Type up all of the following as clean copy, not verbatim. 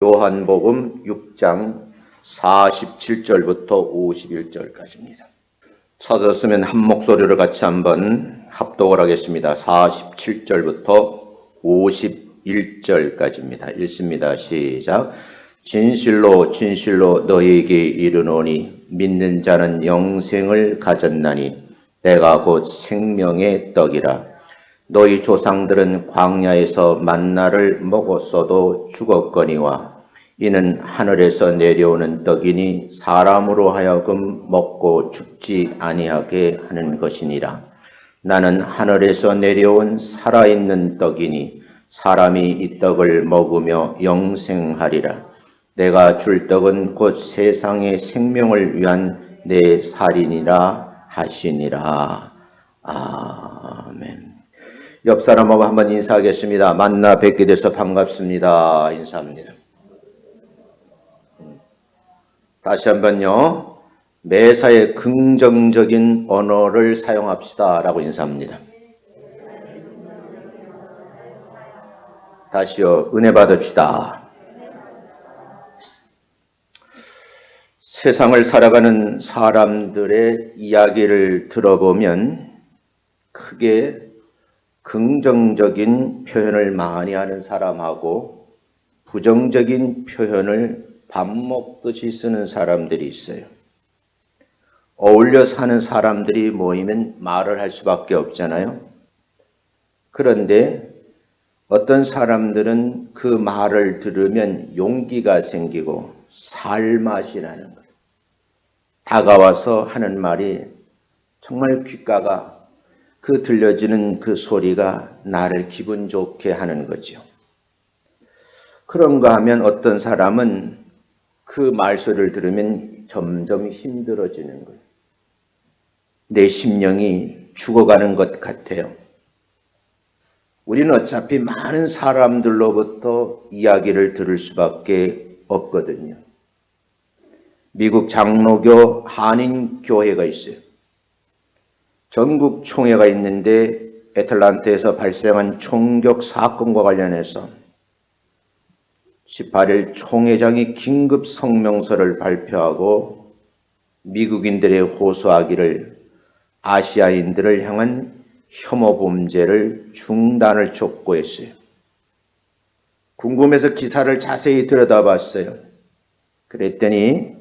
요한복음 6장 47절부터 51절까지입니다. 찾았으면 한 목소리로 같이 한번 합독을 하겠습니다. 47절부터 51절까지입니다. 읽습니다. 시작. 진실로 진실로 너희에게 이르노니 믿는 자는 영생을 가졌나니 내가 곧 생명의 떡이라. 너희 조상들은 광야에서 만나를 먹었어도 죽었거니와 이는 하늘에서 내려오는 떡이니 사람으로 하여금 먹고 죽지 아니하게 하는 것이니라. 나는 하늘에서 내려온 살아있는 떡이니 사람이 이 떡을 먹으며 영생하리라. 내가 줄 떡은 곧 세상의 생명을 위한 내 살이니라 하시니라. 아멘. 옆 사람하고 한번 인사하겠습니다. 만나 뵙게 돼서 반갑습니다. 인사합니다. 다시 한번요. 매사에 긍정적인 언어를 사용합시다 라고 인사합니다. 다시요. 은혜 받읍시다. 세상을 살아가는 사람들의 이야기를 들어보면 크게 긍정적인 표현을 많이 하는 사람하고 부정적인 표현을 밥 먹듯이 쓰는 사람들이 있어요. 어울려 사는 사람들이 모이면 말을 할 수밖에 없잖아요. 그런데 어떤 사람들은 그 말을 들으면 용기가 생기고 살맛이 나는 거예요. 다가와서 하는 말이 정말 귓가가 그 들려지는 그 소리가 나를 기분 좋게 하는 거죠. 그런가 하면 어떤 사람은 그 말소리를 들으면 점점 힘들어지는 거예요. 내 심령이 죽어가는 것 같아요. 우리는 어차피 많은 사람들로부터 이야기를 들을 수밖에 없거든요. 미국 장로교 한인교회가 있어요. 전국 총회가 있는데 애틀랜타에서 발생한 총격 사건과 관련해서 18일 총회장이 긴급 성명서를 발표하고 미국인들의 호소하기를 아시아인들을 향한 혐오 범죄를 중단을 촉구했어요. 궁금해서 기사를 자세히 들여다봤어요. 그랬더니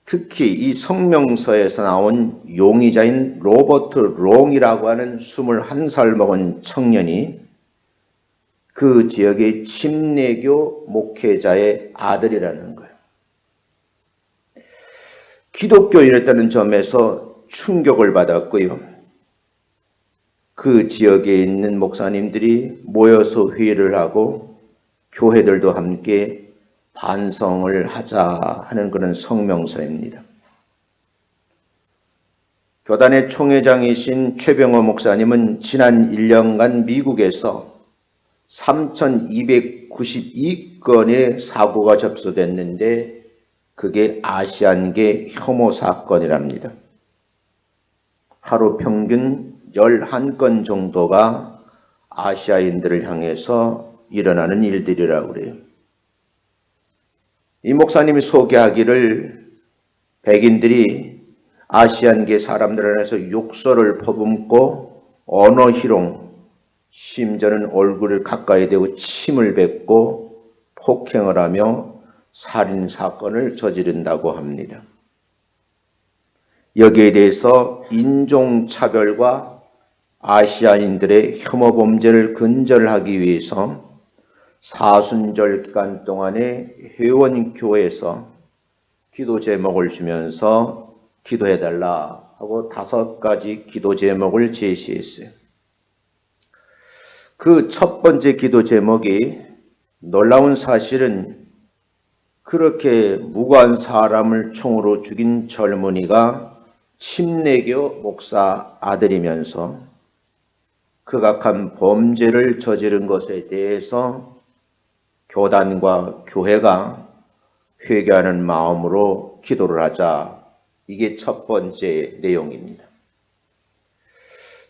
특히 이 성명서에서 나온 용의자인 로버트 롱이라고 하는 21살 먹은 청년이 그 지역의 침례교 목회자의 아들이라는 거예요. 기독교인이었다는 점에서 충격을 받았고요. 그 지역에 있는 목사님들이 모여서 회의를 하고 교회들도 함께 반성을 하자 하는 그런 성명서입니다. 교단의 총회장이신 최병호 목사님은 지난 1년간 미국에서 3,292건의 사고가 접수됐는데 그게 아시안계 혐오 사건이랍니다. 하루 평균 11건 정도가 아시아인들을 향해서 일어나는 일들이라고 그래요. 이 목사님이 소개하기를 백인들이 아시안계 사람들 안에서 욕설을 퍼붓고 언어 희롱, 심지어는 얼굴을 가까이 대고 침을 뱉고 폭행을 하며 살인사건을 저지른다고 합니다. 여기에 대해서 인종차별과 아시아인들의 혐오 범죄를 근절하기 위해서 사순절 기간 동안에 회원교회에서 기도 제목을 주면서 기도해달라 하고 5가지 기도 제목을 제시했어요. 그 첫 번째 기도 제목이 놀라운 사실은 그렇게 무고한 사람을 총으로 죽인 젊은이가 침례교 목사 아들이면서 극악한 범죄를 저지른 것에 대해서 교단과 교회가 회개하는 마음으로 기도를 하자. 이게 첫 번째 내용입니다.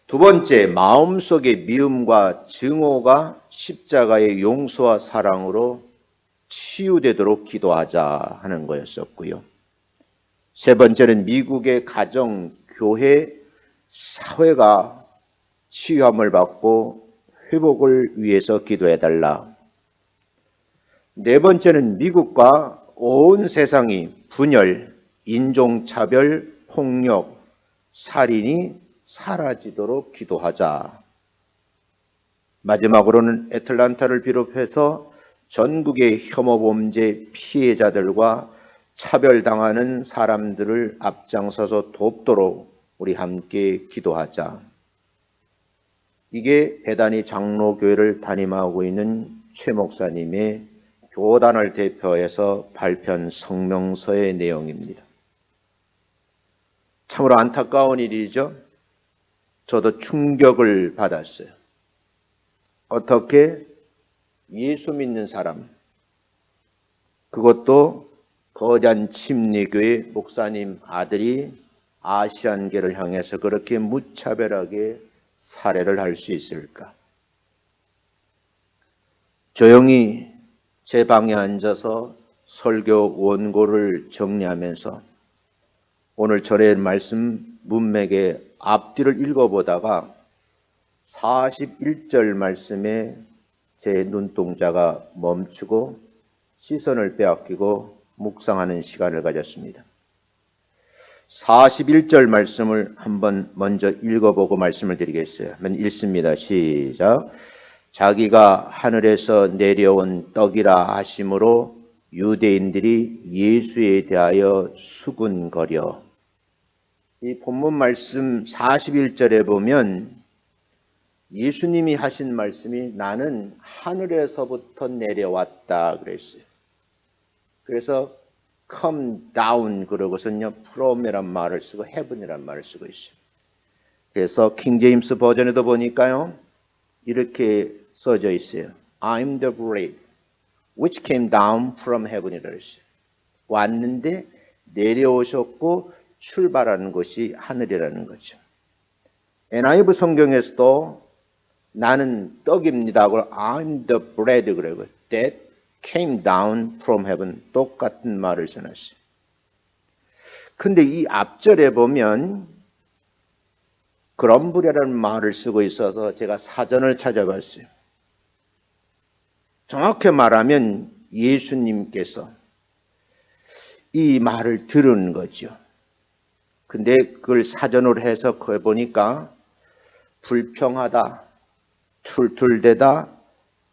두 번째, 마음속의 미움과 증오가 십자가의 용서와 사랑으로 치유되도록 기도하자 하는 거였었고요. 세 번째는 미국의 가정, 교회, 사회가 치유함을 받고 회복을 위해서 기도해달라. 네 번째는 미국과 온 세상이 분열, 인종차별, 폭력, 살인이 사라지도록 기도하자. 마지막으로는 애틀란타를 비롯해서 전국의 혐오범죄 피해자들과 차별당하는 사람들을 앞장서서 돕도록 우리 함께 기도하자. 이게 배단위 장로교회를 담임하고 있는 최 목사님의 교단을 대표해서 발표한 성명서의 내용입니다. 참으로 안타까운 일이죠. 저도 충격을 받았어요. 어떻게 예수 믿는 사람, 그것도 거잔 침례교회 목사님 아들이 아시안계를 향해서 그렇게 무차별하게 살해를 할 수 있을까? 조용히 제 방에 앉아서 설교 원고를 정리하면서 오늘 전의 말씀 문맥의 앞뒤를 읽어보다가 41절 말씀에 제 눈동자가 멈추고 시선을 빼앗기고 묵상하는 시간을 가졌습니다. 41절 말씀을 한번 먼저 읽어보고 말씀을 드리겠어요. 한번 읽습니다. 시작. 자기가 하늘에서 내려온 떡이라 하심으로 유대인들이 예수에 대하여 수군거려. 이 본문 말씀 41절에 보면 예수님이 하신 말씀이 나는 하늘에서부터 내려왔다 그랬어요. 그래서 come down 그러고서는요 from이란 말을 쓰고 heaven이란 말을 쓰고 있어요. 그래서 킹제임스 버전에도 보니까요 이렇게 써져 있어요. I'm the bread which came down from heaven이라고 했어요. 왔는데 내려오셨고 출발하는 곳이 하늘이라는 거죠. NIV 성경에서도 나는 떡입니다. I'm the bread 그러고 that came down from heaven 똑같은 말을 써놨어요. 근데 이 앞절에 보면 그럼블이라는 말을 쓰고 있어서 제가 사전을 찾아봤어요. 정확히 말하면 예수님께서 이 말을 들은 거죠. 근데 그걸 사전으로 해석해 보니까 불평하다, 툴툴대다,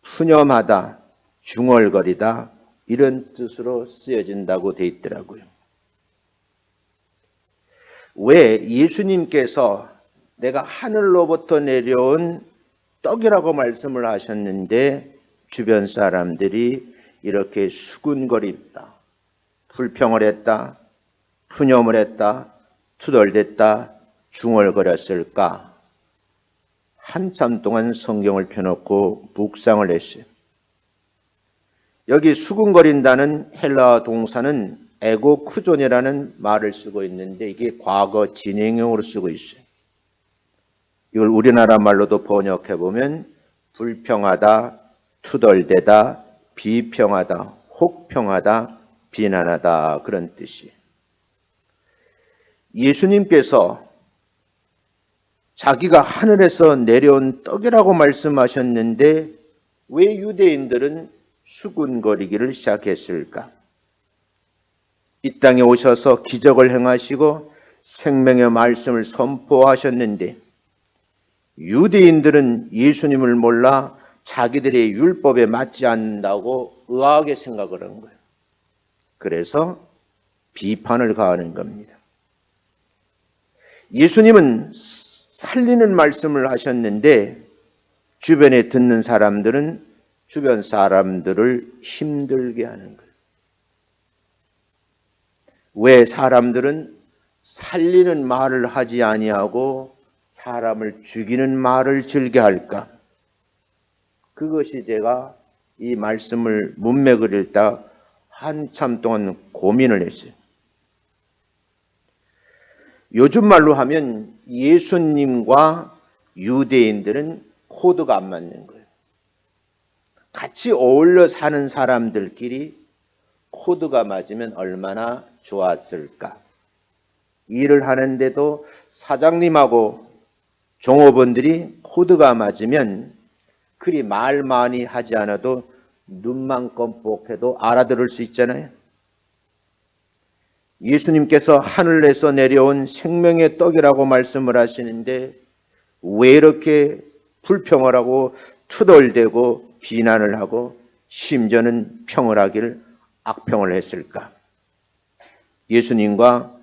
푸념하다, 중얼거리다 이런 뜻으로 쓰여진다고 돼 있더라고요. 왜 예수님께서 내가 하늘로부터 내려온 떡이라고 말씀을 하셨는데 주변 사람들이 이렇게 수군거렸다, 불평을 했다, 푸념을 했다, 투덜댔다, 중얼거렸을까? 한참 동안 성경을 펴놓고 묵상을 했어요. 여기 수군거린다는 헬라어 동사는 에고쿠존이라는 말을 쓰고 있는데 이게 과거 진행형으로 쓰고 있어요. 이걸 우리나라 말로도 번역해 보면 불평하다, 투덜대다, 비평하다, 혹평하다, 비난하다 그런 뜻이에요. 예수님께서 자기가 하늘에서 내려온 떡이라고 말씀하셨는데 왜 유대인들은 수군거리기를 시작했을까? 이 땅에 오셔서 기적을 행하시고 생명의 말씀을 선포하셨는데 유대인들은 예수님을 몰라 자기들의 율법에 맞지 않는다고 의아하게 생각을 한 거예요. 그래서 비판을 가하는 겁니다. 예수님은 살리는 말씀을 하셨는데 주변에 듣는 사람들은 주변 사람들을 힘들게 하는 거예요. 왜 사람들은 살리는 말을 하지 아니하고 사람을 죽이는 말을 즐겨할까? 그것이 제가 이 말씀을 문맥을 읽다 한참 동안 고민을 했어요. 요즘 말로 하면 예수님과 유대인들은 코드가 안 맞는 거예요. 같이 어울려 사는 사람들끼리 코드가 맞으면 얼마나 좋았을까. 일을 하는데도 사장님하고 종업원들이 코드가 맞으면 그리 말 많이 하지 않아도 눈만 껌뻑해도 알아들을 수 있잖아요. 예수님께서 하늘에서 내려온 생명의 떡이라고 말씀을 하시는데 왜 이렇게 불평을 하고 투덜대고 비난을 하고 심지어는 평을 하기를 악평을 했을까? 예수님과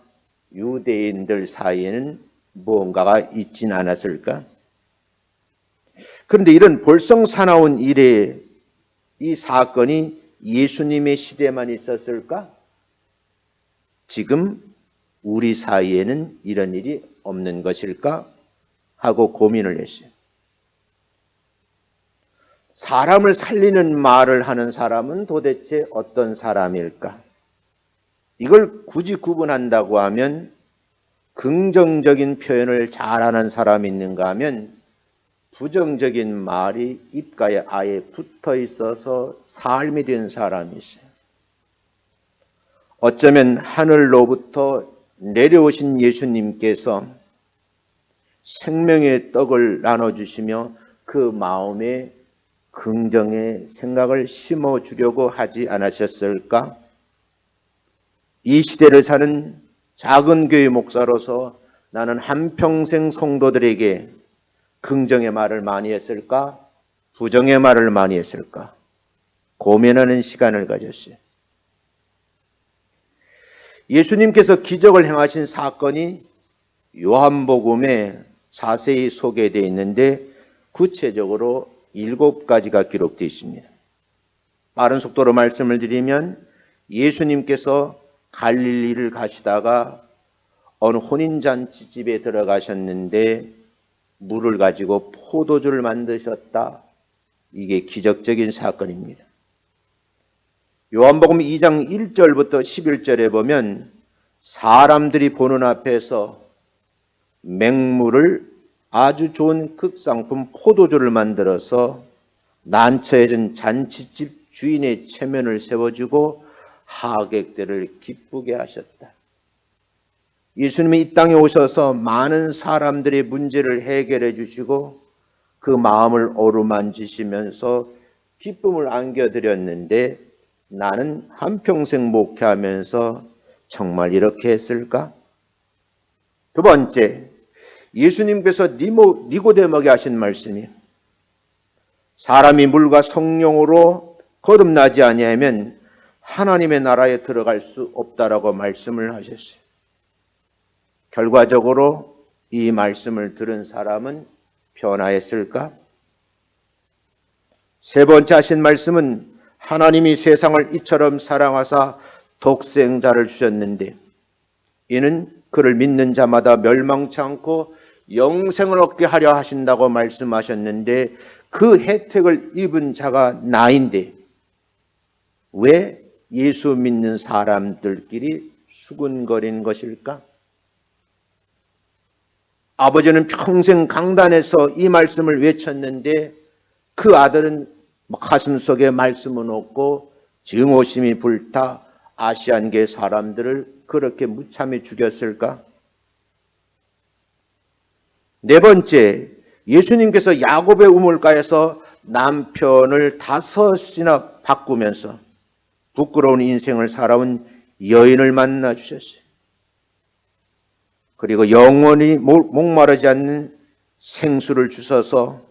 유대인들 사이에는 무언가가 있진 않았을까? 그런데 이런 볼썽사나운 일에 이 사건이 예수님의 시대만 있었을까? 지금 우리 사이에는 이런 일이 없는 것일까? 하고 고민을 했어요. 사람을 살리는 말을 하는 사람은 도대체 어떤 사람일까? 이걸 굳이 구분한다고 하면 긍정적인 표현을 잘하는 사람이 있는가 하면 부정적인 말이 입가에 아예 붙어 있어서 삶이 된 사람이 있어요. 어쩌면 하늘로부터 내려오신 예수님께서 생명의 떡을 나눠주시며 그 마음에 긍정의 생각을 심어주려고 하지 않으셨을까? 이 시대를 사는 작은 교회 목사로서 나는 한평생 성도들에게 긍정의 말을 많이 했을까? 부정의 말을 많이 했을까? 고민하는 시간을 가졌어요. 예수님께서 기적을 행하신 사건이 요한복음에 자세히 소개되어 있는데 구체적으로 7가지가 기록되어 있습니다. 빠른 속도로 말씀을 드리면 예수님께서 갈릴리를 가시다가 어느 혼인잔치집에 들어가셨는데 물을 가지고 포도주를 만드셨다. 이게 기적적인 사건입니다. 요한복음 2장 1절부터 11절에 보면 사람들이 보는 앞에서 맹물을 아주 좋은 극상품 포도주를 만들어서 난처해진 잔치집 주인의 체면을 세워주고 하객들을 기쁘게 하셨다. 예수님이 이 땅에 오셔서 많은 사람들의 문제를 해결해 주시고 그 마음을 어루만지시면서 기쁨을 안겨드렸는데 나는 한평생 목회하면서 정말 이렇게 했을까? 두 번째, 예수님께서 니고데모에게 하신 말씀이 사람이 물과 성령으로 거듭나지 아니하면 하나님의 나라에 들어갈 수 없다라고 말씀을 하셨어요. 결과적으로 이 말씀을 들은 사람은 변화했을까? 세 번째 하신 말씀은 하나님이 세상을 이처럼 사랑하사 독생자를 주셨는데 이는 그를 믿는 자마다 멸망치 않고 영생을 얻게 하려 하신다고 말씀하셨는데 그 혜택을 입은 자가 나인데 왜 예수 믿는 사람들끼리 수군거리는 것일까? 아버지는 평생 강단에서 이 말씀을 외쳤는데 그 아들은 가슴속에 말씀은 없고 증오심이 불타 아시안계 사람들을 그렇게 무참히 죽였을까? 네 번째, 예수님께서 야곱의 우물가에서 남편을 5이나 바꾸면서 부끄러운 인생을 살아온 여인을 만나 주셨어요. 그리고 영원히 목마르지 않는 생수를 주셔서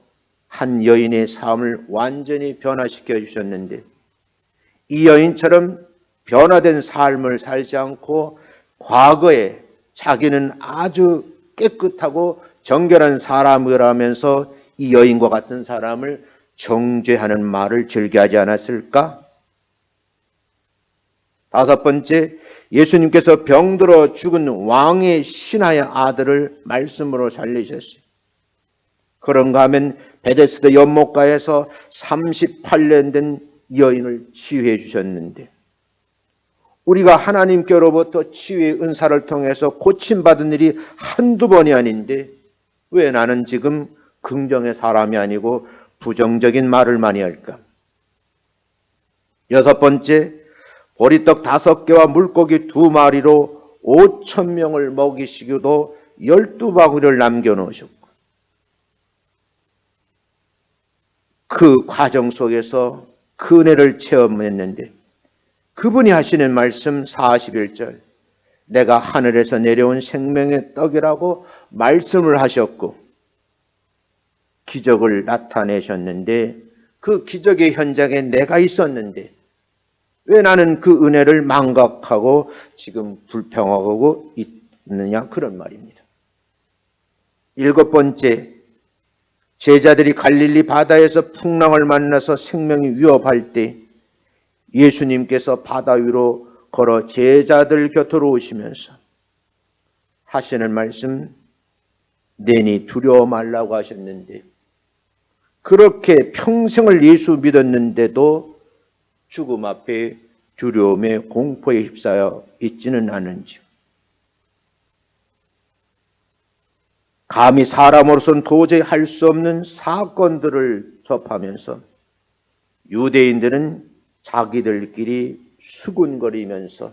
한 여인의 삶을 완전히 변화시켜 주셨는데 이 여인처럼 변화된 삶을 살지 않고 과거에 자기는 아주 깨끗하고 정결한 사람이라면서 이 여인과 같은 사람을 정죄하는 말을 즐겨하지 않았을까? 다섯 번째, 예수님께서 병들어 죽은 왕의 신하의 아들을 말씀으로 살리셨어요. 그런가 하면 베데스다 연못가에서 38년 된 여인을 치유해 주셨는데 우리가 하나님께로부터 치유의 은사를 통해서 고침받은 일이 한두 번이 아닌데 왜 나는 지금 긍정의 사람이 아니고 부정적인 말을 많이 할까? 6번째, 보리떡 5개와 물고기 2마리로 5,000명을 먹이시기도 12바구니를 남겨놓으셨고, 그 과정 속에서 그 은혜를 체험했는데 그분이 하시는 말씀 41절, 내가 하늘에서 내려온 생명의 떡이라고 말씀을 하셨고 기적을 나타내셨는데, 그 기적의 현장에 내가 있었는데 왜 나는 그 은혜를 망각하고 지금 불평하고 있느냐, 그런 말입니다. 7번째, 제자들이 갈릴리 바다에서 풍랑을 만나서 생명이 위협할 때 예수님께서 바다 위로 걸어 제자들 곁으로 오시면서 하시는 말씀, 내니 두려워 말라고 하셨는데, 그렇게 평생을 예수 믿었는데도 죽음 앞에 두려움에 공포에 휩싸여 있지는 않은지, 감히 사람으로서는 도저히 할 수 없는 사건들을 접하면서 유대인들은 자기들끼리 수군거리면서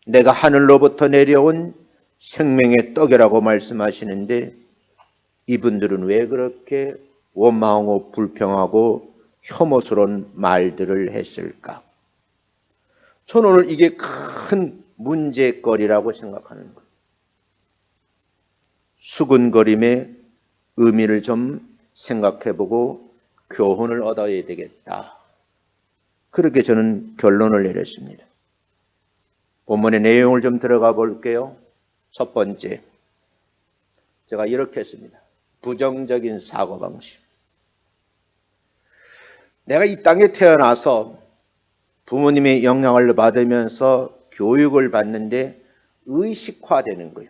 내가 하늘로부터 내려온 생명의 떡이라고 말씀하시는데, 이분들은 왜 그렇게 원망하고 불평하고 혐오스러운 말들을 했을까? 저는 오늘 이게 큰 문제거리라고 생각하는 거예요. 수군거림의 의미를 좀 생각해보고 교훈을 얻어야 되겠다, 그렇게 저는 결론을 내렸습니다. 본문의 내용을 좀 들어가 볼게요. 첫 번째, 제가 이렇게 했습니다. 부정적인 사고방식. 내가 이 땅에 태어나서 부모님의 영향을 받으면서 교육을 받는데 의식화되는 거예요.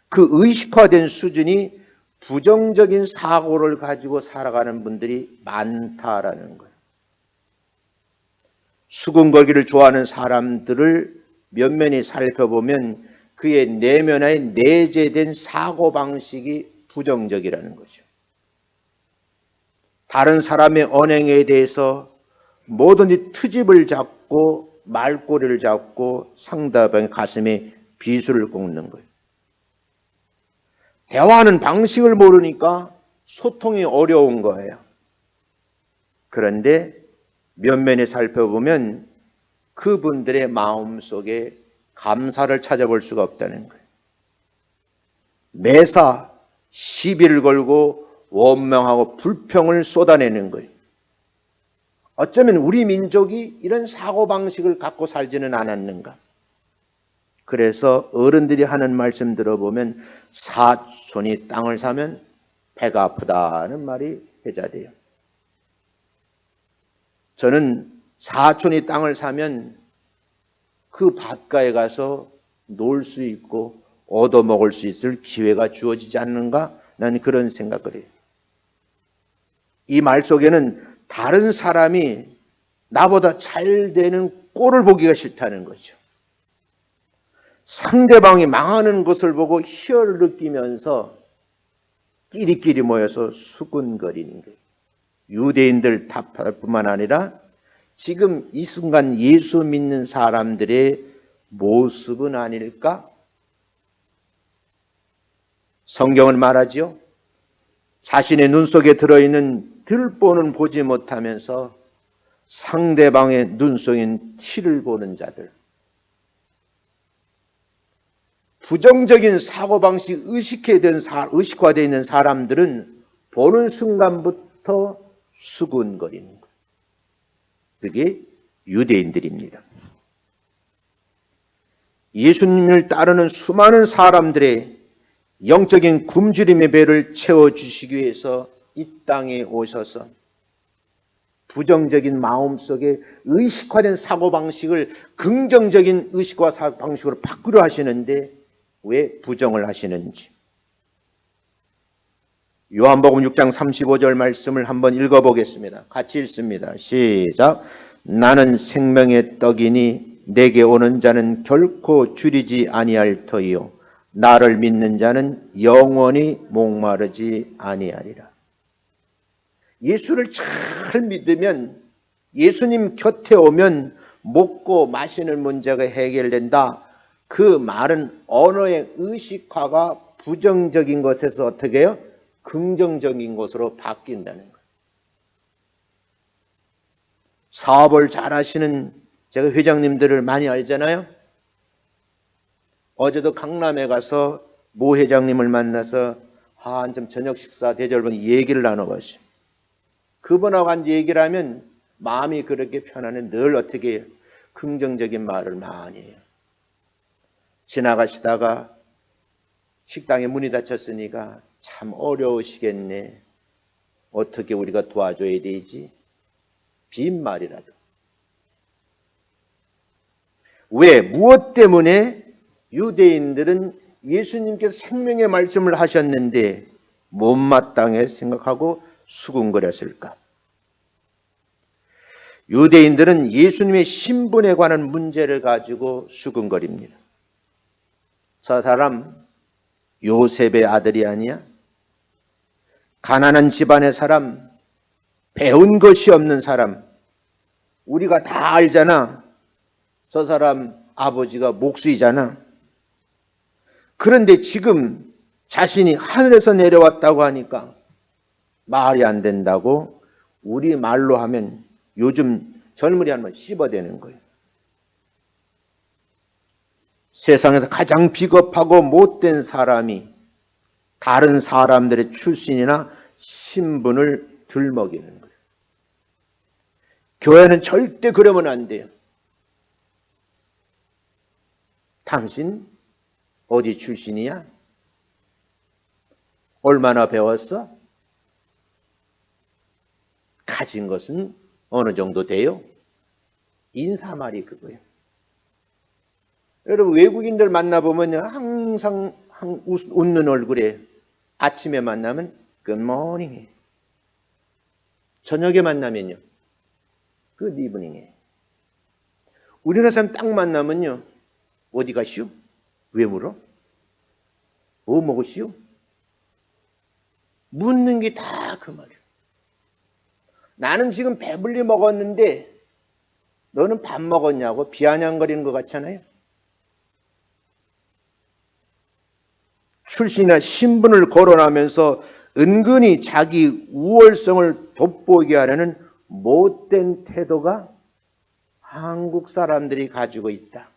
그 의식화된 수준이 부정적인 사고를 가지고 살아가는 분들이 많다라는 거예요. 수군거리를 좋아하는 사람들을 면면히 살펴보면 그의 내면에 내재된 사고방식이 부정적이라는 거죠. 다른 사람의 언행에 대해서 뭐든지 트집을 잡고 말꼬리를 잡고 상대방의 가슴에 비수를 꽂는 거예요. 대화하는 방식을 모르니까 소통이 어려운 거예요. 그런데 면면히 살펴보면 그분들의 마음속에 감사를 찾아볼 수가 없다는 거예요. 매사 시비를 걸고 원망하고 불평을 쏟아내는 거예요. 어쩌면 우리 민족이 이런 사고방식을 갖고 살지는 않았는가. 그래서 어른들이 하는 말씀 들어보면 사촌이 땅을 사면 배가 아프다는 말이 회자돼요. 저는 사촌이 땅을 사면 그 밭가에 가서 놀 수 있고 얻어먹을 수 있을 기회가 주어지지 않는가, 나는 그런 생각을 해요. 이 말 속에는 다른 사람이 나보다 잘 되는 꼴을 보기가 싫다는 거죠. 상대방이 망하는 것을 보고 희열을 느끼면서 끼리끼리 모여서 수군거리는 거예요. 유대인들 탓뿐만 아니라 지금 이 순간 예수 믿는 사람들의 모습은 아닐까? 성경은 말하지요. 자신의 눈 속에 들어있는 들보는 보지 못하면서 상대방의 눈 속인 티를 보는 자들. 부정적인 사고방식 의식화되어 있는 사람들은 보는 순간부터 수군거리는 거예요. 그게 유대인들입니다. 예수님을 따르는 수많은 사람들의 영적인 굶주림의 배를 채워주시기 위해서 이 땅에 오셔서 부정적인 마음속에 의식화된 사고방식을 긍정적인 의식화 사고방식으로 바꾸려 하시는데 왜 부정을 하시는지. 요한복음 6장 35절 말씀을 한번 읽어보겠습니다. 같이 읽습니다. 시작. 나는 생명의 떡이니 내게 오는 자는 결코 줄이지 아니할 터이요 나를 믿는 자는 영원히 목마르지 아니하리라. 예수를 잘 믿으면 예수님 곁에 오면 먹고 마시는 문제가 해결된다. 그 말은 언어의 의식화가 부정적인 것에서 어떻게 해요? 긍정적인 것으로 바뀐다는 거예요. 사업을 잘하시는 제가 회장님들을 많이 알잖아요. 어제도 강남에 가서 모 회장님을 만나서 한참 저녁 식사 대접을 얘기를 나눠가지고 그분하고 앉아 얘기를 하면 마음이 그렇게 편안해. 늘 어떻게 해요? 긍정적인 말을 많이 해요. 지나가시다가 식당에 문이 닫혔으니까 참 어려우시겠네. 어떻게 우리가 도와줘야 되지? 빈말이라도. 왜? 무엇 때문에 유대인들은 예수님께서 생명의 말씀을 하셨는데 못마땅해 생각하고 수군거렸을까? 유대인들은 예수님의 신분에 관한 문제를 가지고 수군거립니다. 저 사람 요셉의 아들이 아니야? 가난한 집안의 사람, 배운 것이 없는 사람, 우리가 다 알잖아. 저 사람 아버지가 목수이잖아. 그런데 지금 자신이 하늘에서 내려왔다고 하니까 말이 안 된다고 우리 말로 하면 요즘 젊은이 하면 씹어대는 거예요. 세상에서 가장 비겁하고 못된 사람이 다른 사람들의 출신이나 신분을 들먹이는 거예요. 교회는 절대 그러면 안 돼요. 당신 어디 출신이야? 얼마나 배웠어? 가진 것은 어느 정도 돼요? 인사말이 그거예요. 여러분 외국인들 만나보면요 항상 웃는 얼굴에 아침에 만나면 굿모닝, 저녁에 만나면요 굿 이브닝. 우리나라 사람 딱 만나면요 어디 가시오? 왜 물어? 뭐 먹으시오? 묻는 게 다 그 말이에요. 나는 지금 배불리 먹었는데 너는 밥 먹었냐고 비아냥거리는 것 같잖아요. 출신이나 신분을 거론하면서 은근히 자기 우월성을 돋보이게 하려는 못된 태도가 한국 사람들이 가지고 있다.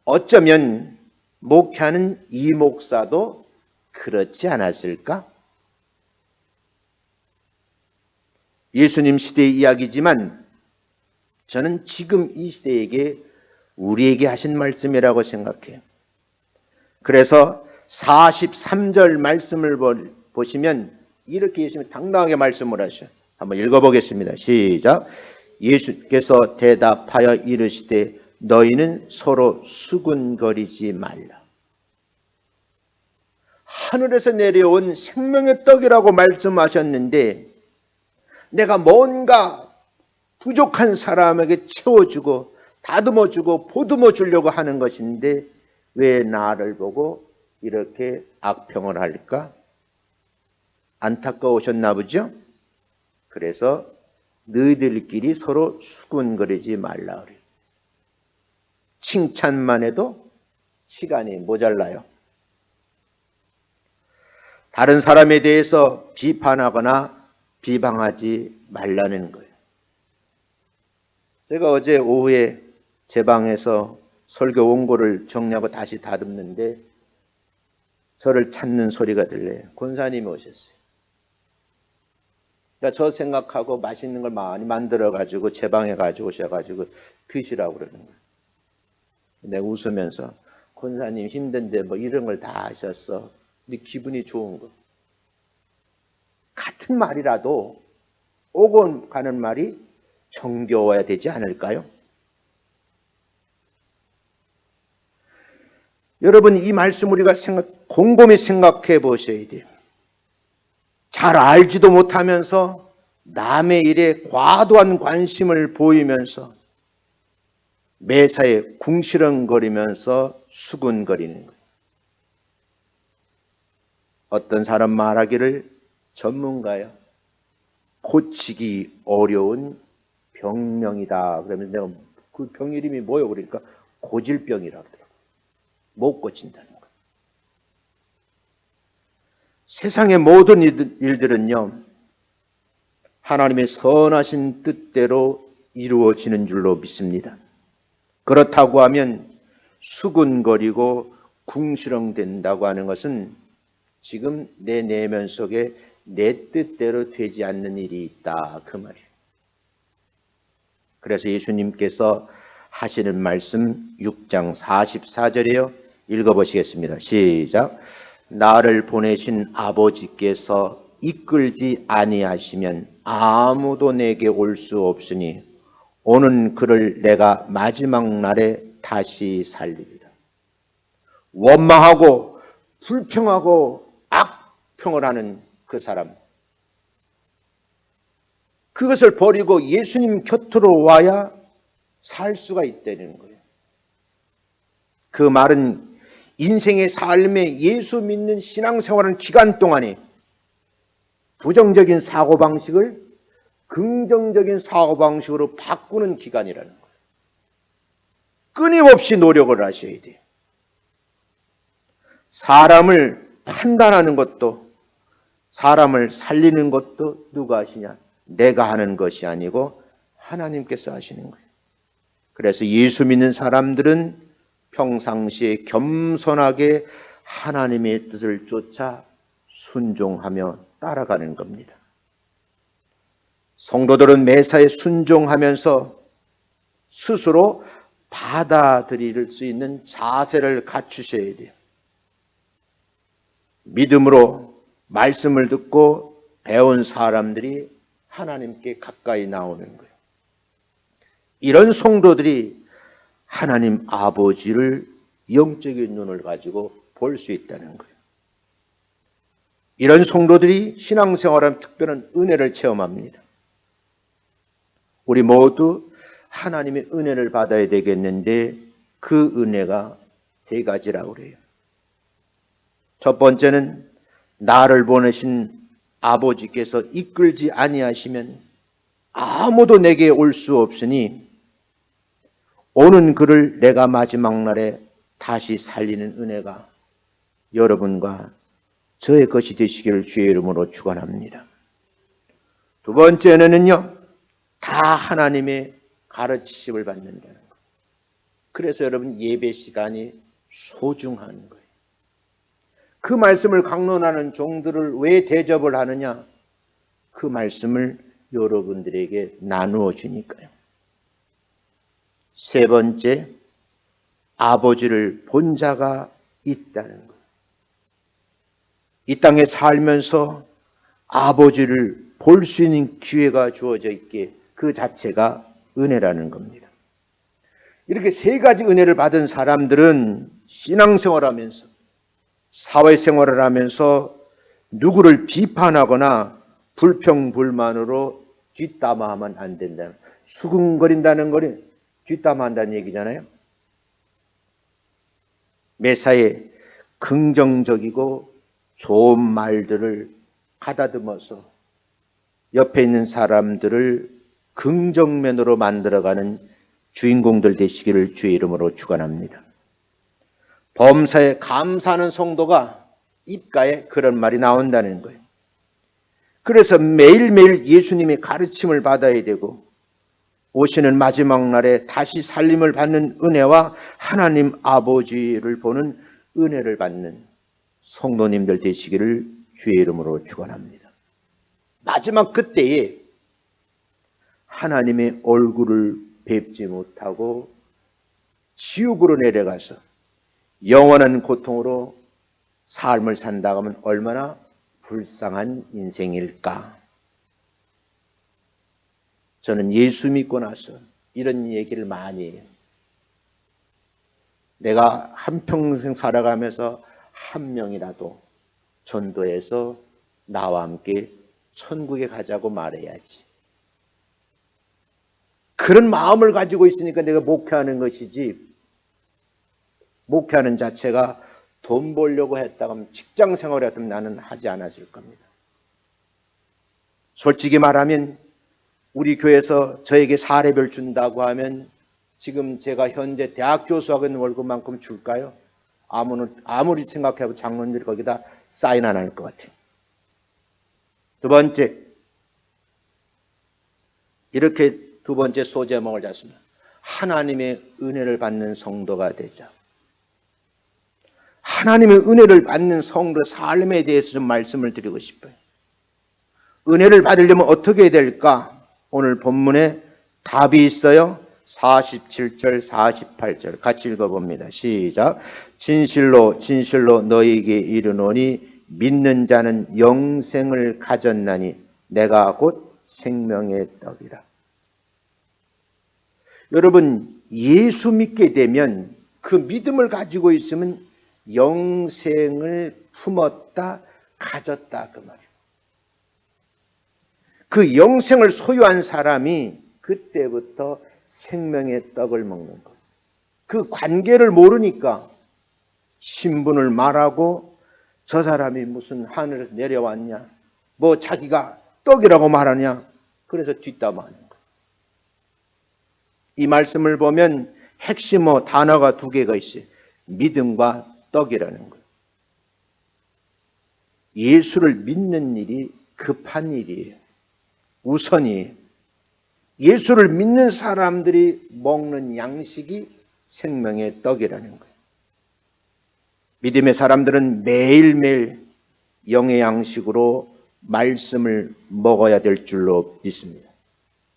어쩌면 목회하는 이 목사도 그렇지 않았을까? 예수님 시대의 이야기지만 저는 지금 이 시대에게 우리에게 하신 말씀이라고 생각해요. 그래서 43절 말씀을 보시면 이렇게 예수님이 당당하게 말씀을 하셔요. 한번 읽어보겠습니다. 시작. 예수께서 대답하여 이르시되 너희는 서로 수군거리지 말라. 하늘에서 내려온 생명의 떡이라고 말씀하셨는데 내가 뭔가 부족한 사람에게 채워주고 다듬어주고 보듬어 주려고 하는 것인데 왜 나를 보고 이렇게 악평을 할까? 안타까우셨나 보죠? 그래서 너희들끼리 서로 수군거리지 말라 그래요. 칭찬만 해도 시간이 모자라요. 다른 사람에 대해서 비판하거나 비방하지 말라는 거예요. 제가 어제 오후에 제 방에서 설교 원고를 정리하고 다시 다듬는데 저를 찾는 소리가 들려요. 권사님이 오셨어요. 그러니까 저 생각하고 맛있는 걸 많이 만들어가지고 제 방에 가지고 오셔가지고 드시라고 그러는 거예요. 내가 웃으면서 권사님 힘든데 뭐 이런 걸 다 하셨어. 근데 기분이 좋은 거. 같은 말이라도 오고 가는 말이 정겨워야 되지 않을까요? 여러분 이 말씀 우리가 곰곰이 생각해 보셔야 돼요. 잘 알지도 못하면서 남의 일에 과도한 관심을 보이면서 매사에 궁시렁거리면서 수군거리는 거예요. 어떤 사람 말하기를 전문가요. 고치기 어려운 병명이다. 그러면 내가 그 병 이름이 뭐예요? 그러니까 고질병이라고 그래요. 못 고친다는 거예요. 세상의 모든 일들은요, 하나님의 선하신 뜻대로 이루어지는 줄로 믿습니다. 그렇다고 하면 수군거리고 궁시렁댄다고 하는 것은 지금 내 내면 속에 내 뜻대로 되지 않는 일이 있다, 그 말이에요. 그래서 예수님께서 하시는 말씀 6장 44절이에요. 읽어보시겠습니다. 시작. 나를 보내신 아버지께서 이끌지 아니하시면 아무도 내게 올 수 없으니 오는 그를 내가 마지막 날에 다시 살리리라. 원망하고 불평하고 악평을 하는 그 사람, 그것을 버리고 예수님 곁으로 와야 살 수가 있다는 거예요. 그 말은 인생의 삶에 예수 믿는 신앙생활하는 기간 동안에 부정적인 사고방식을 긍정적인 사고방식으로 바꾸는 기간이라는 거예요. 끊임없이 노력을 하셔야 돼요. 사람을 판단하는 것도, 사람을 살리는 것도 누가 하시냐? 내가 하는 것이 아니고 하나님께서 하시는 거예요. 그래서 예수 믿는 사람들은 평상시에 겸손하게 하나님의 뜻을 쫓아 순종하며 따라가는 겁니다. 성도들은 매사에 순종하면서 스스로 받아들일 수 있는 자세를 갖추셔야 돼요. 믿음으로 말씀을 듣고 배운 사람들이 하나님께 가까이 나오는 거예요. 이런 성도들이 하나님 아버지를 영적인 눈을 가지고 볼 수 있다는 거예요. 이런 성도들이 신앙생활하는 특별한 은혜를 체험합니다. 우리 모두 하나님의 은혜를 받아야 되겠는데 그 은혜가 세 가지라고 그래요. 첫 번째는 나를 보내신 아버지께서 이끌지 아니하시면 아무도 내게 올 수 없으니 오는 그를 내가 마지막 날에 다시 살리는 은혜가 여러분과 저의 것이 되시기를 주의 이름으로 축원합니다. 두 번째는요, 다 하나님의 가르치심을 받는다는 것. 그래서 여러분 예배 시간이 소중한 거예요. 그 말씀을 강론하는 종들을 왜 대접을 하느냐? 그 말씀을 여러분들에게 나누어 주니까요. 세 번째, 아버지를 본 자가 있다는 거예요. 이 땅에 살면서 아버지를 볼 수 있는 기회가 주어져 있기에 그 자체가 은혜라는 겁니다. 이렇게 세 가지 은혜를 받은 사람들은 신앙생활하면서 사회생활을 하면서 누구를 비판하거나 불평불만으로 뒷담화하면 안 된다는, 수근거린다는 것이 뒷담화한다는 얘기잖아요. 매사에 긍정적이고 좋은 말들을 가다듬어서 옆에 있는 사람들을 긍정면으로 만들어가는 주인공들 되시기를 주의 이름으로 축원합니다. 범사에 감사하는 성도가 입가에 그런 말이 나온다는 거예요. 그래서 매일매일 예수님의 가르침을 받아야 되고 오시는 마지막 날에 다시 살림을 받는 은혜와 하나님 아버지를 보는 은혜를 받는 성도님들 되시기를 주의 이름으로 축원합니다. 마지막 그때에 하나님의 얼굴을 뵙지 못하고 지옥으로 내려가서 영원한 고통으로 삶을 산다고 하면 얼마나 불쌍한 인생일까? 저는 예수 믿고 나서 이런 얘기를 많이 해요. 내가 한평생 살아가면서 한 명이라도 전도해서 나와 함께 천국에 가자고 말해야지. 그런 마음을 가지고 있으니까 내가 목회하는 것이지, 목회하는 자체가 돈 벌려고 했다고 하면 직장 생활을 했다면 나는 하지 않았을 겁니다. 솔직히 말하면 우리 교회에서 저에게 사례별 준다고 하면 지금 제가 현재 대학 교수하고 있는 월급만큼 줄까요? 아무리 생각해도 장로님들이 거기다 사인 안 할 것 같아요. 두 번째, 이렇게 두 번째 소제목을 잡습니다. 하나님의 은혜를 받는 성도가 되자. 하나님의 은혜를 받는 성도의 삶에 대해서 좀 말씀을 드리고 싶어요. 은혜를 받으려면 어떻게 해야 될까? 오늘 본문에 답이 있어요. 47절, 48절 같이 읽어봅니다. 시작. 진실로 진실로 너희에게 이르노니 믿는 자는 영생을 가졌나니 내가 곧 생명의 떡이라. 여러분, 예수 믿게 되면 그 믿음을 가지고 있으면 영생을 품었다, 가졌다 그 말이에요. 그 영생을 소유한 사람이 그때부터 생명의 떡을 먹는 거예요. 그 관계를 모르니까 신분을 말하고 저 사람이 무슨 하늘에서 내려왔냐, 뭐 자기가 떡이라고 말하냐, 그래서 뒷담화하는 거예요. 이 말씀을 보면 핵심 단어가 두 개가 있어요. 믿음과 떡이라는 거예요. 예수를 믿는 일이 급한 일이에요. 우선이에요. 예수를 믿는 사람들이 먹는 양식이 생명의 떡이라는 거예요. 믿음의 사람들은 매일매일 영의 양식으로 말씀을 먹어야 될 줄로 믿습니다.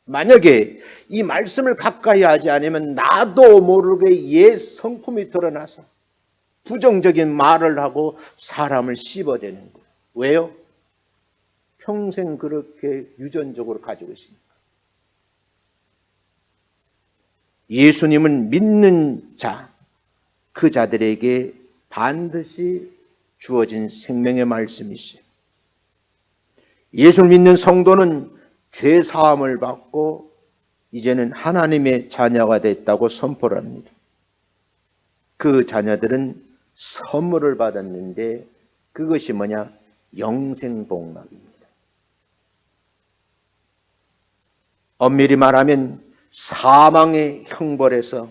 만약에 이 말씀을 가까이 하지 않으면 나도 모르게 옛 성품이 드러나서 부정적인 말을 하고 사람을 씹어대는 거예요. 왜요? 평생 그렇게 유전적으로 가지고 있습니다. 예수님은 믿는 자, 그 자들에게 반드시 주어진 생명의 말씀이 있어요. 예수를 믿는 성도는 죄 사함을 받고 이제는 하나님의 자녀가 됐다고 선포를 합니다. 그 자녀들은 선물을 받았는데 그것이 뭐냐? 영생복락입니다. 엄밀히 말하면 사망의 형벌에서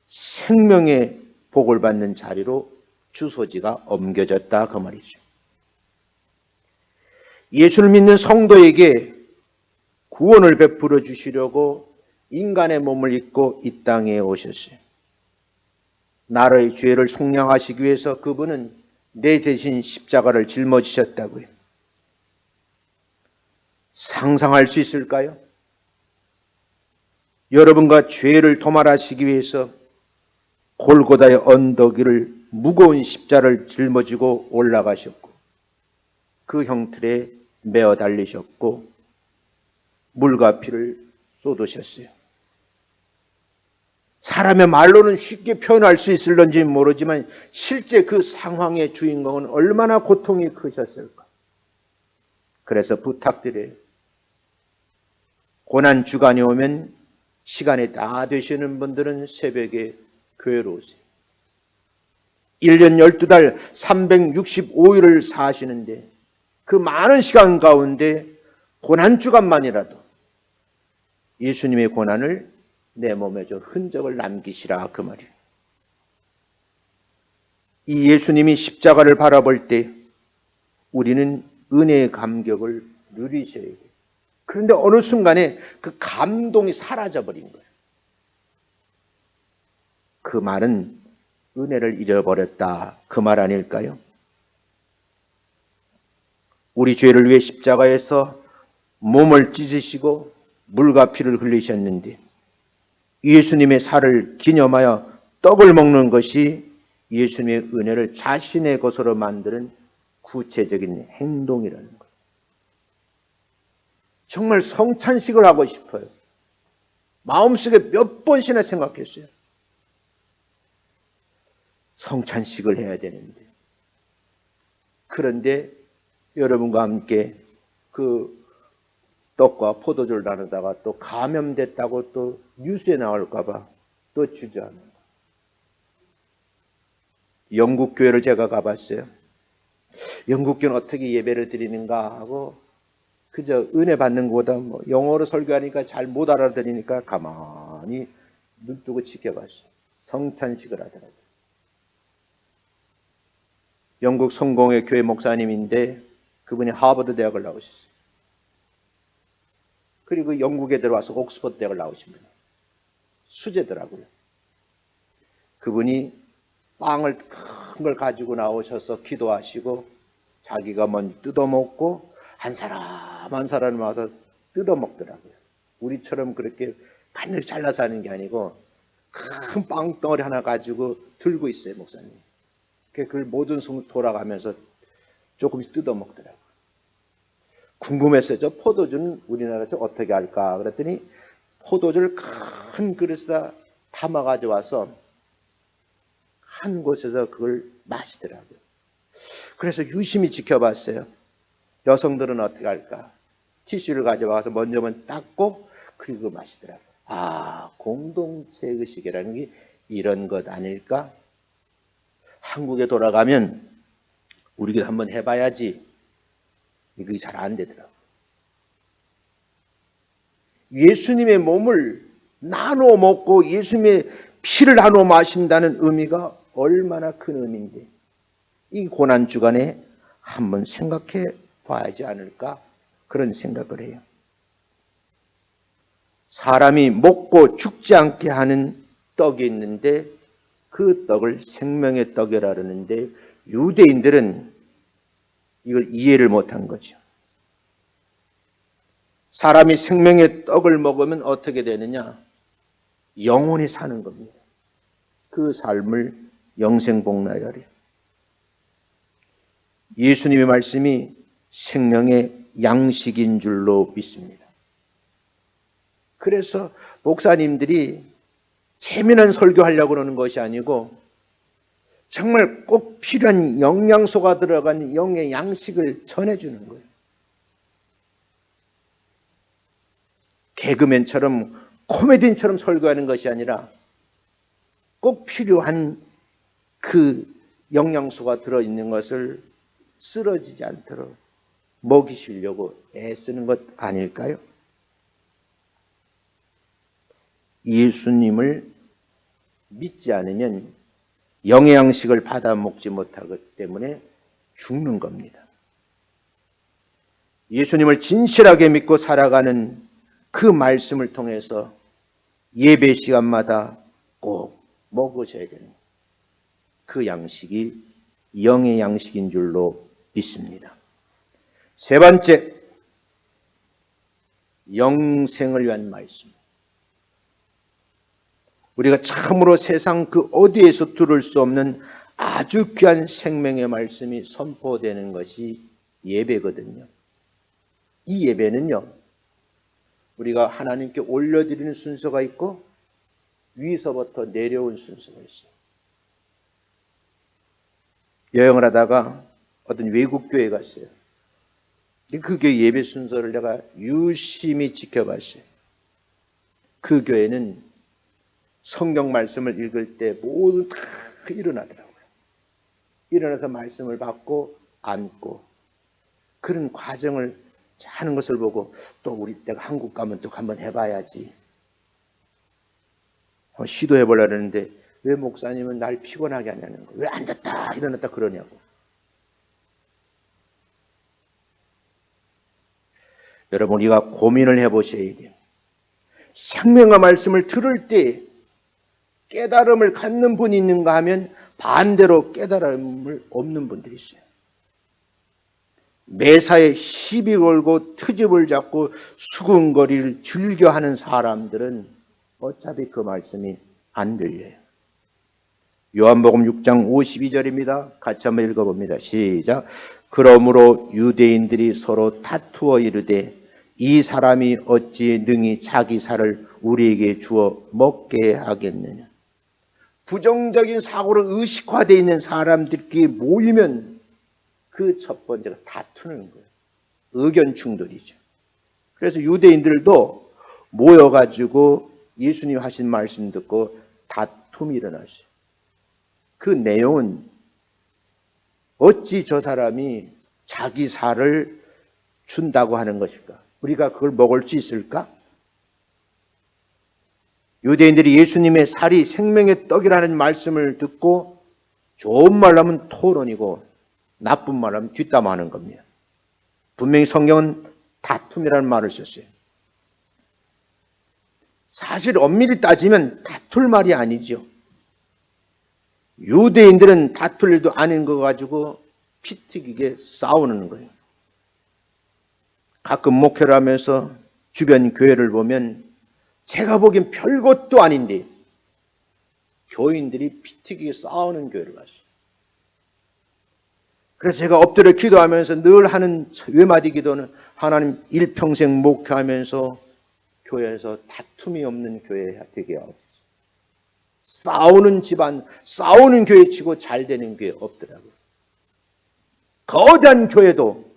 생명의 복을 받는 자리로 주소지가 옮겨졌다 그 말이죠. 예수를 믿는 성도에게 구원을 베풀어 주시려고 인간의 몸을 입고 이 땅에 오셨어요. 나의 죄를 속량하시기 위해서 그분은 내 대신 십자가를 짊어지셨다고요. 상상할 수 있을까요? 여러분과 죄를 도말하시기 위해서 골고다의 언덕 위를 무거운 십자를 짊어지고 올라가셨고 그 형틀에 매어 달리셨고 물과 피를 쏟으셨어요. 사람의 말로는 쉽게 표현할 수 있을런지 모르지만 실제 그 상황의 주인공은 얼마나 고통이 크셨을까. 그래서 부탁드려요. 고난 주간이 오면 시간이 다 되시는 분들은 새벽에 교회로 오세요. 1년 12달 365일을 사시는데 그 많은 시간 가운데 고난 주간만이라도 예수님의 고난을 내 몸에 좀 흔적을 남기시라 그 말이에요. 이 예수님이 십자가를 바라볼 때 우리는 은혜의 감격을 누리셔야 돼요. 그런데 어느 순간에 그 감동이 사라져버린 거예요. 그 말은 은혜를 잃어버렸다 그 말 아닐까요? 우리 죄를 위해 십자가에서 몸을 찢으시고 물과 피를 흘리셨는데 예수님의 살을 기념하여 떡을 먹는 것이 예수님의 은혜를 자신의 것으로 만드는 구체적인 행동이라는 거예요. 정말 성찬식을 하고 싶어요. 마음속에 몇 번씩이나 생각했어요. 성찬식을 해야 되는데. 그런데 여러분과 함께 그 떡과 포도주를 나누다가 또 감염됐다고 또 뉴스에 나올까봐 또 주저하는 거예요. 영국 교회를 제가 가봤어요. 영국 교회는 어떻게 예배를 드리는가 하고 그저 은혜 받는 것보다 뭐 영어로 설교하니까 잘 못 알아들으니까 가만히 눈 뜨고 지켜봤어요. 성찬식을 하더라고요. 영국 성공회 교회 목사님인데 그분이 하버드 대학을 나오셨어요. 그리고 영국에 들어와서 옥스퍼드 대학을 나오신 분이에요. 수제더라고요. 그분이 빵을 큰 걸 가지고 나오셔서 기도하시고 자기가 먼저 뜯어먹고 한 사람 한 사람 와서 뜯어먹더라고요. 우리처럼 그렇게 반드시 잘라서 하는 게 아니고 큰 빵덩어리 하나 가지고 들고 있어요, 목사님. 그걸 모든 순간 돌아가면서 조금씩 뜯어먹더라고요. 궁금했어요. 저 포도주는 우리나라에서 어떻게 할까? 그랬더니 포도주를 큰 그릇에다 담아 가져와서 한 곳에서 그걸 마시더라고요. 그래서 유심히 지켜봤어요. 여성들은 어떻게 할까? 티슈를 가져와서 먼저 닦고 그리고 마시더라고요. 아, 공동체 의식이라는 게 이런 것 아닐까? 한국에 돌아가면 우리가 한번 해봐야지. 이게 잘 안 되더라고요. 예수님의 몸을 나눠 먹고 예수님의 피를 나눠 마신다는 의미가 얼마나 큰 의미인데 이 고난주간에 한번 생각해 봐야 하지 않을까? 그런 생각을 해요. 사람이 먹고 죽지 않게 하는 떡이 있는데 그 떡을 생명의 떡이라 그러는데 유대인들은 이걸 이해를 못한 거죠. 사람이 생명의 떡을 먹으면 어떻게 되느냐? 영원히 사는 겁니다. 그 삶을 영생복나열이에요. 예수님의 말씀이 생명의 양식인 줄로 믿습니다. 그래서 목사님들이 재미난 설교하려고 그러는 것이 아니고 정말 꼭 필요한 영양소가 들어간 영의 양식을 전해주는 거예요. 개그맨처럼 코미디언처럼 설교하는 것이 아니라 꼭 필요한 그 영양소가 들어있는 것을 쓰러지지 않도록 먹이시려고 애쓰는 것 아닐까요? 예수님을 믿지 않으면 영의 양식을 받아 먹지 못하기 때문에 죽는 겁니다. 예수님을 진실하게 믿고 살아가는 그 말씀을 통해서 예배 시간마다 꼭 먹으셔야 되는 그 양식이 영의 양식인 줄로 믿습니다. 세 번째, 영생을 위한 말씀. 우리가 참으로 세상 그 어디에서 들을 수 없는 아주 귀한 생명의 말씀이 선포되는 것이 예배거든요. 이 예배는요, 우리가 하나님께 올려드리는 순서가 있고 위에서부터 내려온 순서가 있어요. 여행을 하다가 어떤 외국 교회에 갔어요. 그 교회 예배 순서를 내가 유심히 지켜봤어요. 그 교회는 성경 말씀을 읽을 때 모두 다 일어나더라고요. 일어나서 말씀을 받고 앉고 그런 과정을 하는 것을 보고 또 우리 때가 한국 가면 또 한번 해봐야지. 시도해보려고 하는데 왜 목사님은 날 피곤하게 하냐는 거예요. 왜 앉았다 일어났다 그러냐고. 여러분 우리가 고민을 해보셔야 돼요. 생명의 말씀을 들을 때 깨달음을 갖는 분이 있는가 하면 반대로 깨달음을 없는 분들이 있어요. 매사에 시비 걸고 트집을 잡고 수군거리를 즐겨하는 사람들은 어차피 그 말씀이 안 들려요. 요한복음 6장 52절입니다. 같이 한번 읽어봅니다. 시작. 그러므로 유대인들이 서로 다투어 이르되 이 사람이 어찌 능히 자기 살을 우리에게 주어 먹게 하겠느냐. 부정적인 사고로 의식화되어 있는 사람들끼리 모이면 그 첫 번째가 다투는 거예요. 의견 충돌이죠. 그래서 유대인들도 모여가지고 예수님 하신 말씀 듣고 다툼이 일어났어요. 그 내용은 어찌 저 사람이 자기 살을 준다고 하는 것일까? 우리가 그걸 먹을 수 있을까? 유대인들이 예수님의 살이 생명의 떡이라는 말씀을 듣고 좋은 말로 하면 토론이고 나쁜 말로 하면 뒷담화하는 겁니다. 분명히 성경은 다툼이라는 말을 썼어요. 사실 엄밀히 따지면 다툴 말이 아니죠. 유대인들은 다툴 일도 아닌 거 가지고 피튀기게 싸우는 거예요. 가끔 목회를 하면서 주변 교회를 보면 제가 보기엔 별것도 아닌데 교인들이 피튀기게 싸우는 교회를 봤어요. 그래서 제가 엎드려 기도하면서 늘 하는 외마디 기도는 하나님 일평생 목회하면서 교회에서 다툼이 없는 교회 되게 하옵소서. 싸우는 집안, 싸우는 교회 치고 잘 되는 교회 없더라고요. 거대한 교회도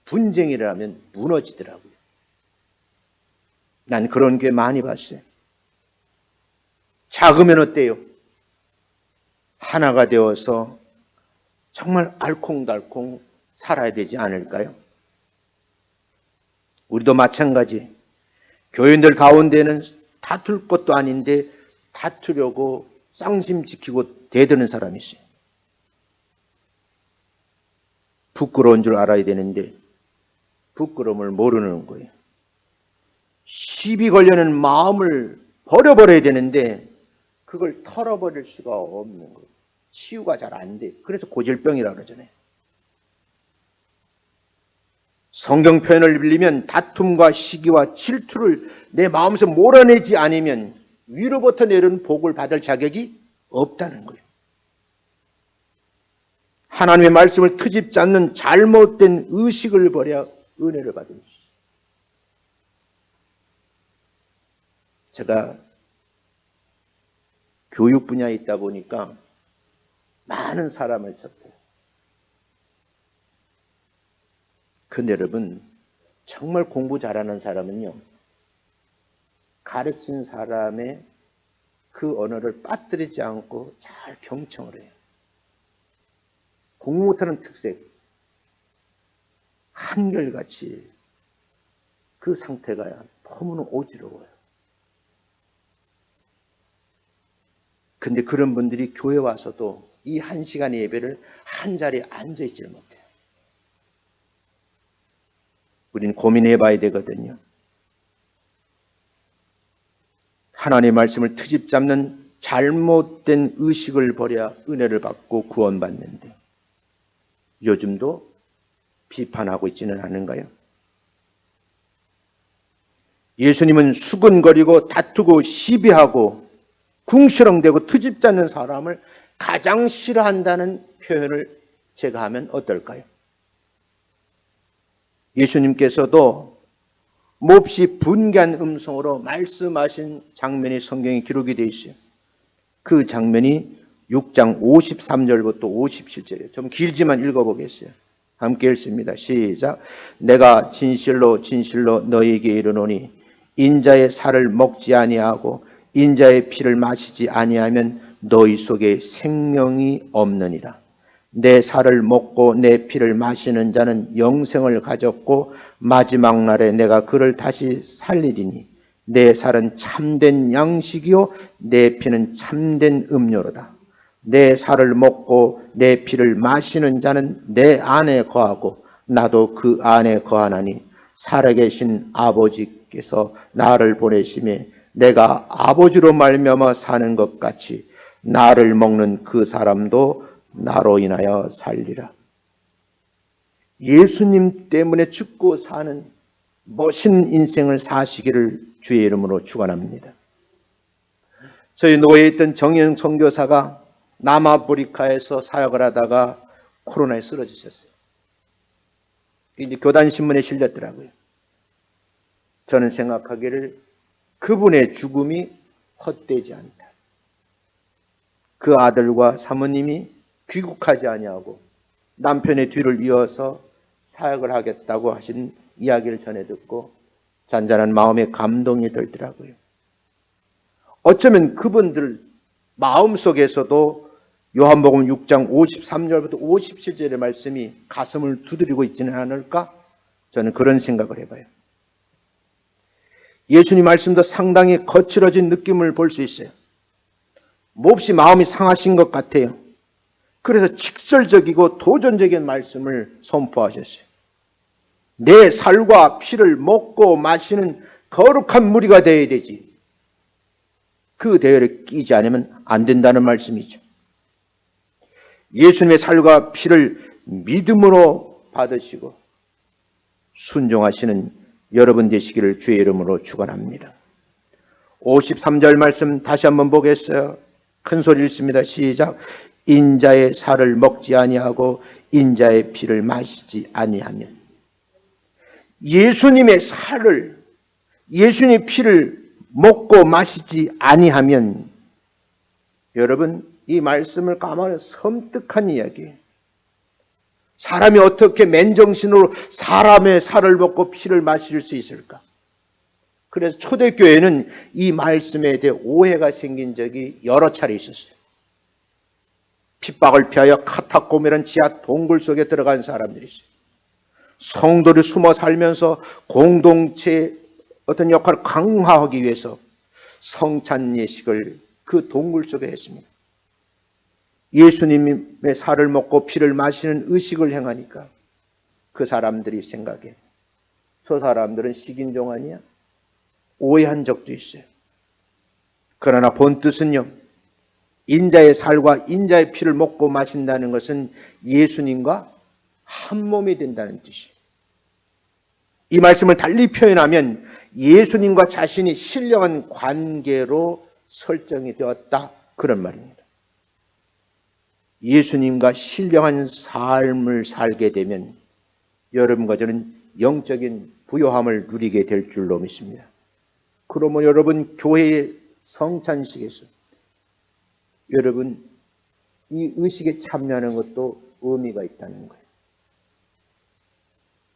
분쟁이라면 무너지더라고요. 난 그런 교회 많이 봤어요. 작으면 어때요? 하나가 되어서 정말 알콩달콩 살아야 되지 않을까요? 우리도 마찬가지. 교인들 가운데는 다툴 것도 아닌데 다투려고 쌍심 지키고 대드는 사람이 있어요. 부끄러운 줄 알아야 되는데 부끄러움을 모르는 거예요. 시비 걸려는 마음을 버려버려야 되는데 그걸 털어버릴 수가 없는 거예요. 치유가 잘 안 돼. 그래서 고질병이라고 그러잖아요. 성경 표현을 빌리면 다툼과 시기와 질투를 내 마음에서 몰아내지 않으면 위로부터 내려온 복을 받을 자격이 없다는 거예요. 하나님의 말씀을 트집지 않는 잘못된 의식을 버려 은혜를 받을 수 있어요. 제가 교육 분야에 있다 보니까 많은 사람을 접해요. 근데 여러분, 정말 공부 잘하는 사람은요, 가르친 사람의 그 언어를 빠뜨리지 않고 잘 경청을 해요. 공부 못하는 특색, 한결같이 그 상태가 너무나 어지러워요. 근데 그런 분들이 교회 와서도 이 1시간 예배를 한 자리에 앉아있지 못해요. 우리는 고민해 봐야 되거든요. 하나님의 말씀을 트집 잡는 잘못된 의식을 버려 은혜를 받고 구원받는데 요즘도 비판하고 있지는 않은가요? 예수님은 수근거리고 다투고 시비하고 궁시렁대고 트집 잡는 사람을 가장 싫어한다는 표현을 제가 하면 어떨까요? 예수님께서도 몹시 분개한 음성으로 말씀하신 장면이 성경에 기록이 되어 있어요. 그 장면이 6장 53절부터 57절이에요. 좀 길지만 읽어보겠어요. 함께 읽습니다. 시작. 내가 진실로 진실로 너희에게 이르노니 인자의 살을 먹지 아니하고 인자의 피를 마시지 아니하면 너희 속에 생명이 없느니라. 내 살을 먹고 내 피를 마시는 자는 영생을 가졌고 마지막 날에 내가 그를 다시 살리리니 내 살은 참된 양식이요 내 피는 참된 음료로다. 내 살을 먹고 내 피를 마시는 자는 내 안에 거하고 나도 그 안에 거하나니 살아계신 아버지께서 나를 보내심에 내가 아버지로 말미암아 사는 것 같이 나를 먹는 그 사람도 나로 인하여 살리라. 예수님 때문에 죽고 사는 멋있는 인생을 사시기를 주의 이름으로 축원합니다. 저희 노예에 있던 정영 선교사가 남아프리카에서 사역을 하다가 코로나에 쓰러지셨어요. 이제 교단신문에 실렸더라고요. 저는 생각하기를 그분의 죽음이 헛되지 않다. 그 아들과 사모님이 귀국하지 아니하고 남편의 뒤를 이어서 사역을 하겠다고 하신 이야기를 전해 듣고 잔잔한 마음에 감동이 들더라고요. 어쩌면 그분들 마음속에서도 요한복음 6장 53절부터 57절의 말씀이 가슴을 두드리고 있지는 않을까 저는 그런 생각을 해봐요. 예수님 말씀도 상당히 거칠어진 느낌을 볼 수 있어요. 몹시 마음이 상하신 것 같아요. 그래서 직설적이고 도전적인 말씀을 선포하셨어요. 내 살과 피를 먹고 마시는 거룩한 무리가 되어야 되지. 그 대열에 끼지 않으면 안 된다는 말씀이죠. 예수님의 살과 피를 믿음으로 받으시고 순종하시는 여러분 되시기를 주의 이름으로 축원합니다. 53절 말씀 다시 한번 보겠어요. 큰 소리 읽습니다. 시작. 인자의 살을 먹지 아니하고 인자의 피를 마시지 아니하면, 예수님의 살을, 예수님의 피를 먹고 마시지 아니하면, 여러분 이 말씀을 까마는 섬뜩한 이야기예요. 사람이 어떻게 맨정신으로 사람의 살을 먹고 피를 마실 수 있을까? 그래서 초대교회는 이 말씀에 대해 오해가 생긴 적이 여러 차례 있었어요. 핍박을 피하여 카타콤이라는 지하 동굴 속에 들어간 사람들이 있어요. 성도를 숨어 살면서 공동체의 어떤 역할을 강화하기 위해서 성찬 예식을 그 동굴 속에 했습니다. 예수님의 살을 먹고 피를 마시는 의식을 행하니까 그 사람들이 생각해, 저 사람들은 식인종 아니야? 오해한 적도 있어요. 그러나 본 뜻은요, 인자의 살과 인자의 피를 먹고 마신다는 것은 예수님과 한 몸이 된다는 뜻이에요. 이 말씀을 달리 표현하면 예수님과 자신이 신령한 관계로 설정이 되었다, 그런 말입니다. 예수님과 신령한 삶을 살게 되면 여러분과 저는 영적인 부요함을 누리게 될 줄로 믿습니다. 그러면 여러분 교회의 성찬식에서 여러분 이 의식에 참여하는 것도 의미가 있다는 거예요.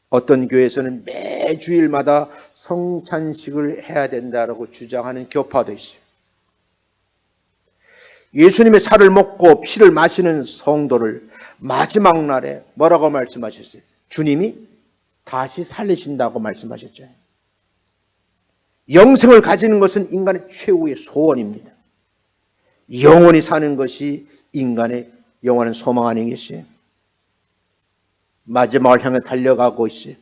어떤 교회에서는 매주일마다 성찬식을 해야 된다고 주장하는 교파도 있어요. 예수님의 살을 먹고 피를 마시는 성도를 마지막 날에 뭐라고 말씀하셨어요? 주님이 다시 살리신다고 말씀하셨죠. 영생을 가지는 것은 인간의 최후의 소원입니다. 영원히 사는 것이 인간의 영원한 소망 아니겠어요? 마지막을 향해 달려가고 있어요.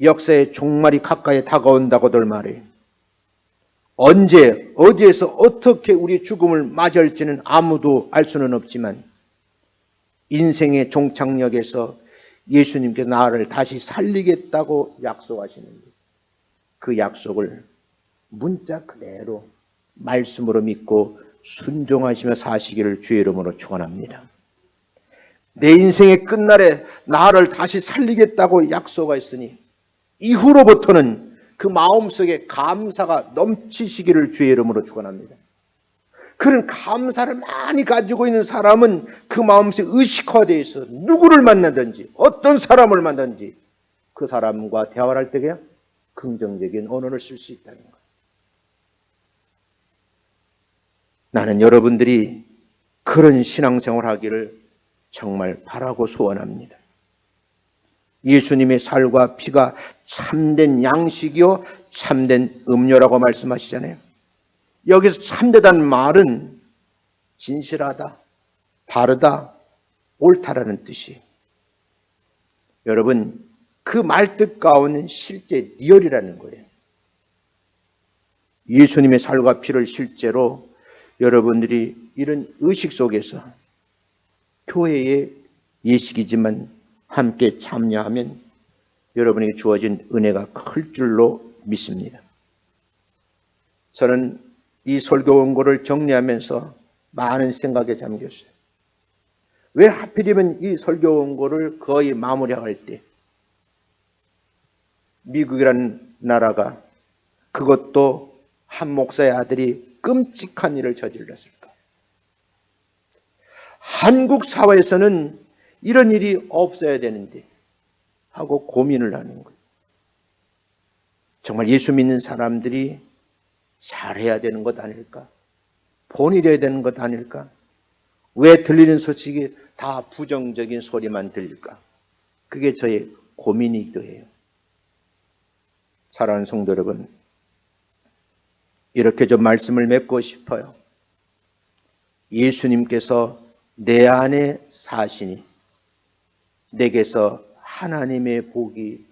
역사의 종말이 가까이 다가온다고들 말해요. 언제 어디에서 어떻게 우리의 죽음을 맞이할지는 아무도 알 수는 없지만 인생의 종착역에서 예수님께서 나를 다시 살리겠다고 약속하시는데 그 약속을 문자 그대로 말씀으로 믿고 순종하시며 사시기를 주의 이름으로 축원합니다. 내 인생의 끝날에 나를 다시 살리겠다고 약속하였으니 이후로부터는 그 마음속에 감사가 넘치시기를 주의 이름으로 축원합니다. 그런 감사를 많이 가지고 있는 사람은 그 마음속에 의식화되어 있어 누구를 만나든지 어떤 사람을 만나든지 그 사람과 대화를 할 때 그냥 긍정적인 언어를 쓸 수 있다는 거예요. 나는 여러분들이 그런 신앙생활을 하기를 정말 바라고 소원합니다. 예수님의 살과 피가 참된 양식이요 참된 음료라고 말씀하시잖아요. 여기서 참되다는 말은 진실하다, 바르다, 옳다라는 뜻이에요. 여러분 그 말뜻 가운데 실제 리얼이라는 거예요. 예수님의 살과 피를 실제로 여러분들이 이런 의식 속에서 교회의 예식이지만 함께 참여하면 여러분에게 주어진 은혜가 클 줄로 믿습니다. 저는 이 설교 원고를 정리하면서 많은 생각에 잠겼어요. 왜 하필이면 이 설교 원고를 거의 마무리할 때 미국이라는 나라가 그것도 한 목사의 아들이 끔찍한 일을 저질렀을까? 한국 사회에서는 이런 일이 없어야 되는데 하고 고민을 하는 거예요. 정말 예수 믿는 사람들이 잘해야 되는 것 아닐까? 본이 되어야 되는 것 아닐까? 왜 들리는 소식이 다 부정적인 소리만 들릴까? 그게 저의 고민이기도 해요. 사랑하는 성도 여러분, 이렇게 좀 말씀을 맺고 싶어요. 예수님께서 내 안에 사시니 내게서 하나님의 복이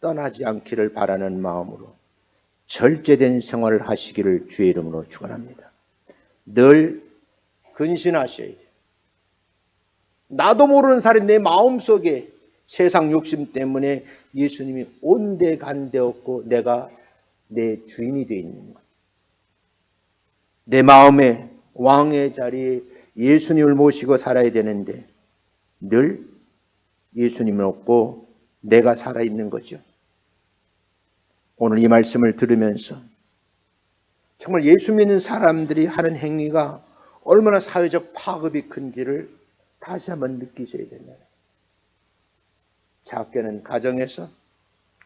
떠나지 않기를 바라는 마음으로 절제된 생활을 하시기를 주의 이름으로 축원합니다. 늘 근신하셔야 돼요. 나도 모르는 사이 내 마음속에 세상 욕심 때문에 예수님이 온데간데 없고 내가 내 주인이 되어 있는 거예요. 내 마음에 왕의 자리에 예수님을 모시고 살아야 되는데 늘 예수님을 없고 내가 살아있는 거죠. 오늘 이 말씀을 들으면서 정말 예수 믿는 사람들이 하는 행위가 얼마나 사회적 파급이 큰지를 다시 한번 느끼셔야 된다. 작게는 가정에서,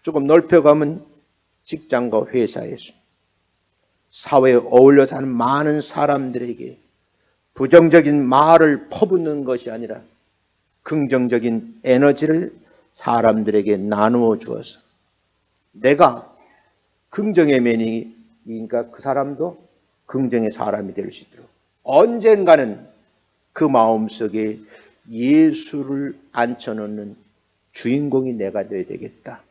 조금 넓혀가면 직장과 회사에서, 사회에 어울려 사는 많은 사람들에게 부정적인 말을 퍼붓는 것이 아니라 긍정적인 에너지를 사람들에게 나누어 주어서 내가 긍정의 면이니까 그 사람도 긍정의 사람이 될 수 있도록 언젠가는 그 마음속에 예수를 앉혀놓는 주인공이 내가 되어야 되겠다.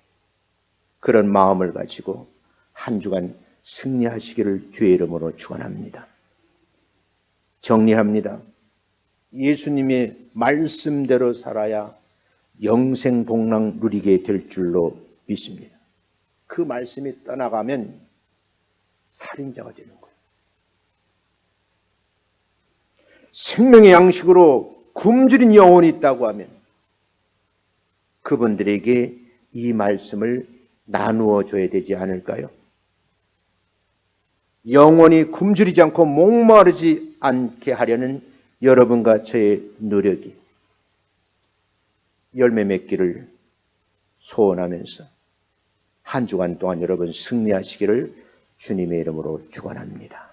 그런 마음을 가지고 한 주간 승리하시기를 주의 이름으로 축원합니다. 정리합니다. 예수님의 말씀대로 살아야 영생 복락 누리게 될 줄로 믿습니다. 그 말씀이 떠나가면 살인자가 되는 거예요. 생명의 양식으로 굶주린 영혼이 있다고 하면 그분들에게 이 말씀을 나누어 줘야 되지 않을까요? 영혼이 굶주리지 않고 목마르지 않게 하려는 여러분과 저의 노력이 열매 맺기를 소원하면서 한 주간 동안 여러분 승리하시기를 주님의 이름으로 축원합니다.